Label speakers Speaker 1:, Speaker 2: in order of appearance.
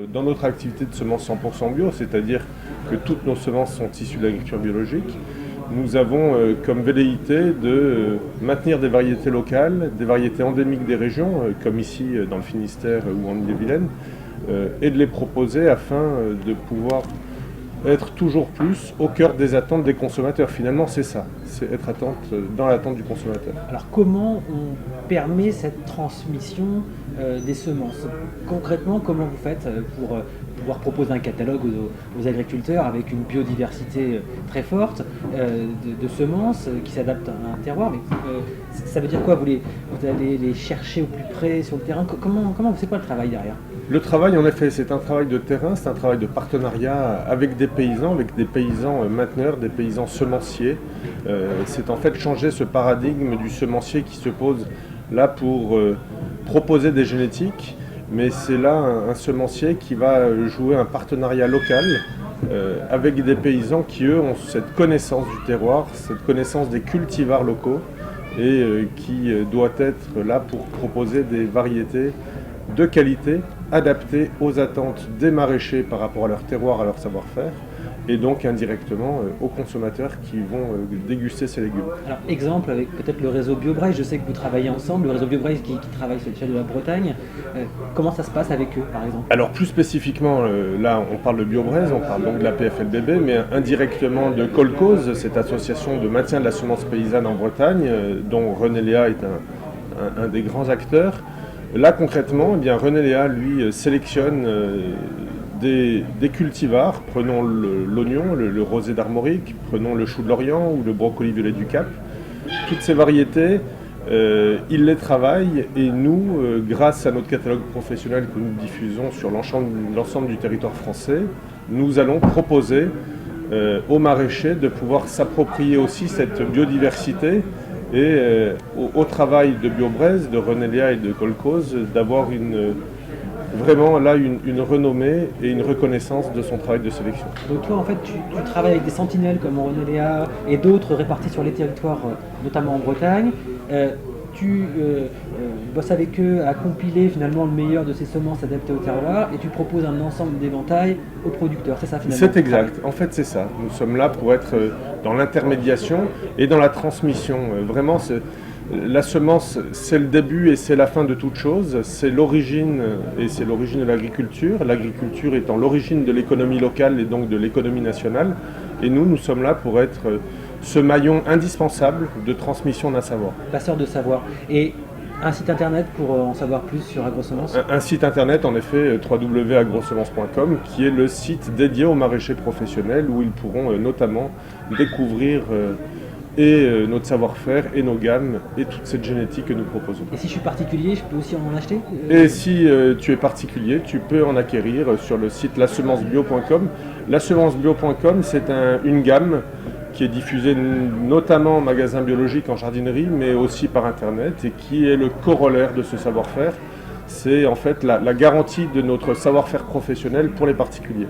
Speaker 1: Dans notre activité de semences 100% bio, c'est-à-dire que toutes nos semences sont issues de l'agriculture biologique, nous avons comme velléité de maintenir des variétés locales, des variétés endémiques des régions, comme ici dans le Finistère ou en Ille-et-Vilaine, et de les proposer afin de pouvoir être toujours plus au cœur des attentes des consommateurs. Finalement, c'est ça, c'est être dans l'attente du consommateur.
Speaker 2: Alors comment on permet cette transmission des semences? Concrètement, comment vous faites pour pouvoir proposer un catalogue aux agriculteurs avec une biodiversité très forte de semences qui s'adaptent à un terroir? Mais ça veut dire quoi? Vous allez les chercher au plus près sur le terrain? C'est quoi le travail derrière?
Speaker 1: Le travail, en effet, c'est un travail de terrain, c'est un travail de partenariat avec des paysans mainteneurs, des paysans semenciers. C'est en fait changer ce paradigme du semencier qui se pose là pour proposer des génétiques, mais c'est là un semencier qui va jouer un partenariat local avec des paysans qui, eux, ont cette connaissance du terroir, cette connaissance des cultivars locaux et qui doit être là pour proposer des variétés de qualité, adaptées aux attentes des maraîchers par rapport à leur terroir, à leur savoir-faire, et donc indirectement aux consommateurs qui vont déguster ces légumes.
Speaker 2: Alors, exemple avec peut-être le réseau BioBraille, je sais que vous travaillez ensemble, le réseau BioBraille qui travaille sur l'échelle de la Bretagne. Comment ça se passe avec eux, par exemple?
Speaker 1: Alors plus spécifiquement, là on parle de BioBraise, on parle donc de la PFLBB, mais indirectement de Colcause, cette association de maintien de la semence paysanne en Bretagne, dont René Léa est un des grands acteurs. Là concrètement, eh bien, René Léa lui sélectionne des cultivars, prenons l'oignon, le rosé d'Armorique, prenons le chou de l'Orient ou le brocoli violet du Cap. Toutes ces variétés, il les et nous, grâce à notre catalogue professionnel que nous diffusons sur l'ensemble du territoire français, nous allons proposer aux maraîchers de pouvoir s'approprier aussi cette biodiversité et au travail de BioBraise, de René Léa et de Colcause, d'avoir vraiment là une renommée et une reconnaissance de son travail de sélection.
Speaker 2: Donc toi en fait tu travailles avec des sentinelles comme René Léa et d'autres répartis sur les territoires, notamment en Bretagne. Tu bosses avec eux à compiler finalement le meilleur de ces semences adaptées au terroir et tu proposes un ensemble d'éventails aux producteurs, c'est ça finalement?
Speaker 1: C'est exact, en fait c'est ça. Nous sommes là pour être dans l'intermédiation et dans la transmission. Vraiment, la semence, c'est le début et c'est la fin de toute chose. C'est l'origine et c'est l'origine de l'agriculture. L'agriculture étant l'origine de l'économie locale et donc de l'économie nationale. Et nous sommes là pour être ce maillon indispensable de transmission d'un savoir.
Speaker 2: Passeur de savoir. Et un site internet pour en savoir plus sur AgroSemences?
Speaker 1: Un site internet, en effet, www.agrosemences.com, qui est le site dédié aux maraîchers professionnels où ils pourront notamment découvrir notre savoir-faire et nos gammes et toute cette génétique que nous proposons.
Speaker 2: Et si je suis particulier, je peux aussi en acheter?
Speaker 1: Et si tu es particulier, tu peux en acquérir sur le site lasemencebio.com. Lasemencebio.com, c'est une gamme qui est diffusée notamment en magasin biologique, en jardinerie, mais aussi par Internet, et qui est le corollaire de ce savoir-faire. C'est en fait la garantie de notre savoir-faire professionnel pour les particuliers.